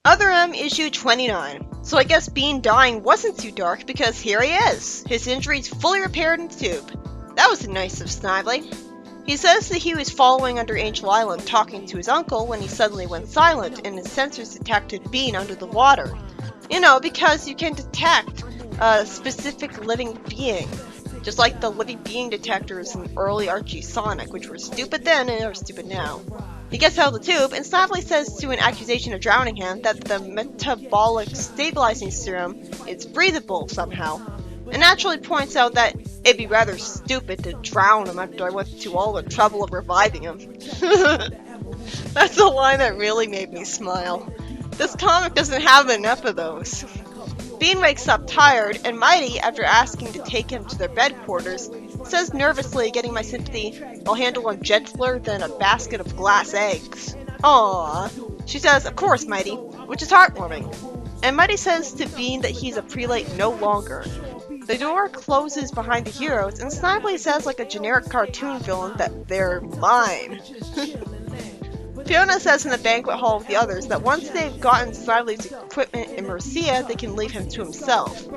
Other M issue 29. So I guess Bean dying wasn't too dark because here he is. His injuries fully repaired in the tube. That was nice of Snively. He says that he was following under Angel Island talking to his uncle when he suddenly went silent and his sensors detected Bean under the water. You know, because you can detect a specific living being. Just like the living being detectors in early Archie Sonic, which were stupid then and are stupid now. He gets out of the tube, and Snively says to an accusation of drowning him that the metabolic stabilizing serum is breathable somehow, and naturally points out that it'd be rather stupid to drown him after I went to all the trouble of reviving him. That's a line that really made me smile. This comic doesn't have enough of those. Bean wakes up tired, and Mighty, after asking to take him to their bed quarters, says nervously, getting my sympathy, I'll handle him gentler than a basket of glass eggs. Aww. She says, of course, Mighty, which is heartwarming. And Mighty says to Bean that he's a prelate no longer. The door closes behind the heroes, and Snively says like a generic cartoon villain that they're mine. Fiona says in the banquet hall with the others that once they've gotten Snively's equipment in Mercia, they can leave him to himself.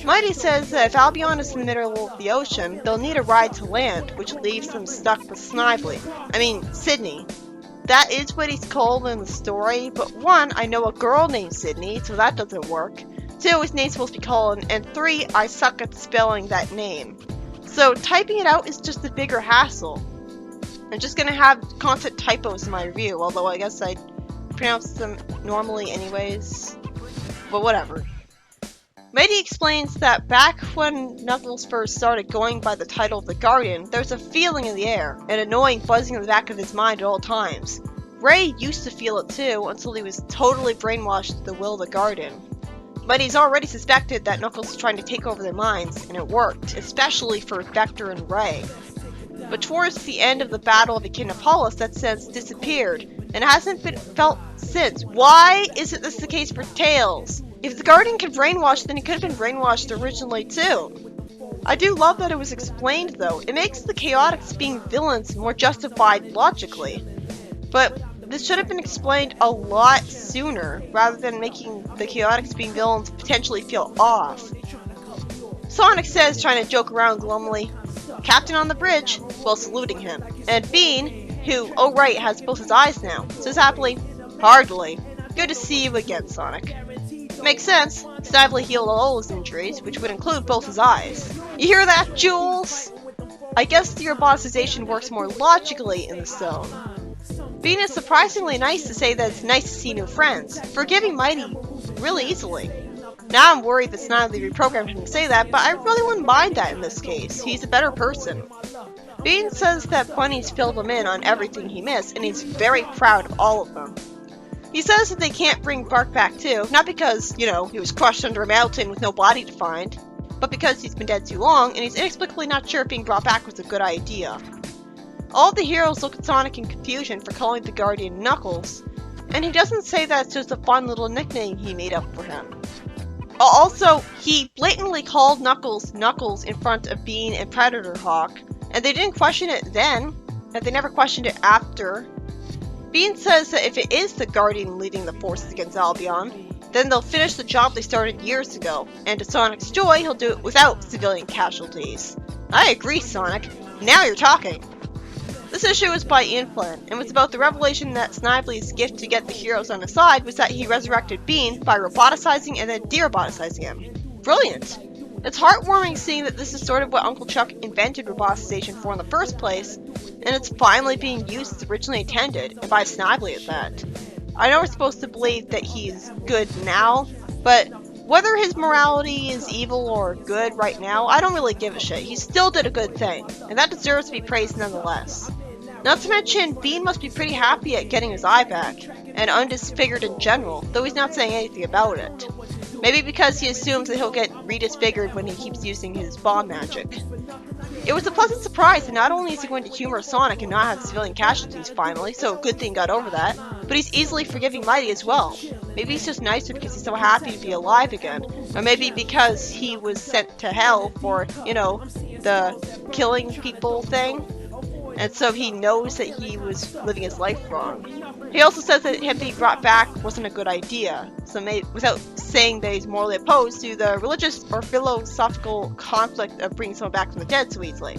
Mighty says that if Albion is in the middle of the ocean, they'll need a ride to land, which leaves them stuck with Snively. I mean, Sydney. That is what he's called in the story, but 1, I know a girl named Sydney, so that doesn't work. 2, his name's supposed to be Colin, and 3, I suck at spelling that name. So typing it out is just a bigger hassle. I'm just gonna have constant typos in my review, although I guess I pronounce them normally anyways. But whatever. Mighty explains that back when Knuckles first started going by the title of the Guardian, there was a feeling in the air, an annoying buzzing in the back of his mind at all times. Ray used to feel it too, until he was totally brainwashed to the will of the Guardian. Mighty's already suspected that Knuckles was trying to take over their minds, and it worked, especially for Vector and Ray. But towards the end of the Battle of Echinopolis, that sense disappeared, and hasn't been felt since. Why isn't this the case for Tails? If the Guardian could brainwash, then he could have been brainwashed originally too. I do love that it was explained though. It makes the Chaotix being villains more justified logically. But this should have been explained a lot sooner, rather than making the Chaotix being villains potentially feel off. Sonic says, trying to joke around glumly, Captain on the bridge, while saluting him. And Bean, who, oh right, has both his eyes now, says happily, hardly. Good to see you again, Sonic. Makes sense. Snively healed all his injuries, which would include both his eyes. You hear that, Jules? I guess the roboticization works more logically in the zone. Bean is surprisingly nice to say that it's nice to see new friends, forgiving Mighty really easily. Now I'm worried that Snively reprogrammed him to say that, but I really wouldn't mind that in this case. He's a better person. Bean says that Bunny's filled him in on everything he missed, and he's very proud of all of them. He says that they can't bring Bark back too, not because, you know, he was crushed under a mountain with no body to find, but because he's been dead too long, and he's inexplicably not sure if being brought back was a good idea. All of the heroes look at Sonic in confusion for calling the Guardian Knuckles, and he doesn't say that it's just a fun little nickname he made up for him. Also, he blatantly called Knuckles Knuckles in front of Bean and Predator Hawk, and they didn't question it then, and they never questioned it after. Bean says that if it is the Guardian leading the forces against Albion, then they'll finish the job they started years ago, and to Sonic's joy, he'll do it without civilian casualties. I agree, Sonic. Now you're talking. This issue was by Ian Flynn, and was about the revelation that Snively's gift to get the heroes on his side was that he resurrected Bean by roboticizing and then de-roboticizing him. Brilliant! It's heartwarming seeing that this is sort of what Uncle Chuck invented roboticization for in the first place, and it's finally being used as originally intended, and by Snively at that. I know we're supposed to believe that he's good now, but whether his morality is evil or good right now, I don't really give a shit. He still did a good thing, and that deserves to be praised nonetheless. Not to mention, Bean must be pretty happy at getting his eye back, and undisfigured in general, though he's not saying anything about it. Maybe because he assumes that he'll get redisfigured when he keeps using his bomb magic. It was a pleasant surprise that not only is he going to humor Sonic and not have civilian casualties finally, so good thing got over that, but he's easily forgiving Mighty as well. Maybe he's just nicer because he's so happy to be alive again, or maybe because he was sent to hell for, you know, the killing people thing. and so he knows that he was living his life wrong. He also says that him being brought back wasn't a good idea, without saying that he's morally opposed to the religious or philosophical conflict of bringing someone back from the dead so easily.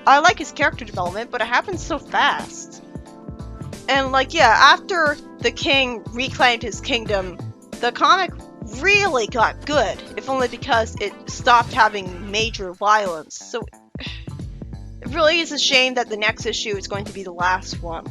I like his character development, but it happens so fast. And after the king reclaimed his kingdom, the comic really got good, if only because it stopped having major violence. So it really is a shame that the next issue is going to be the last one.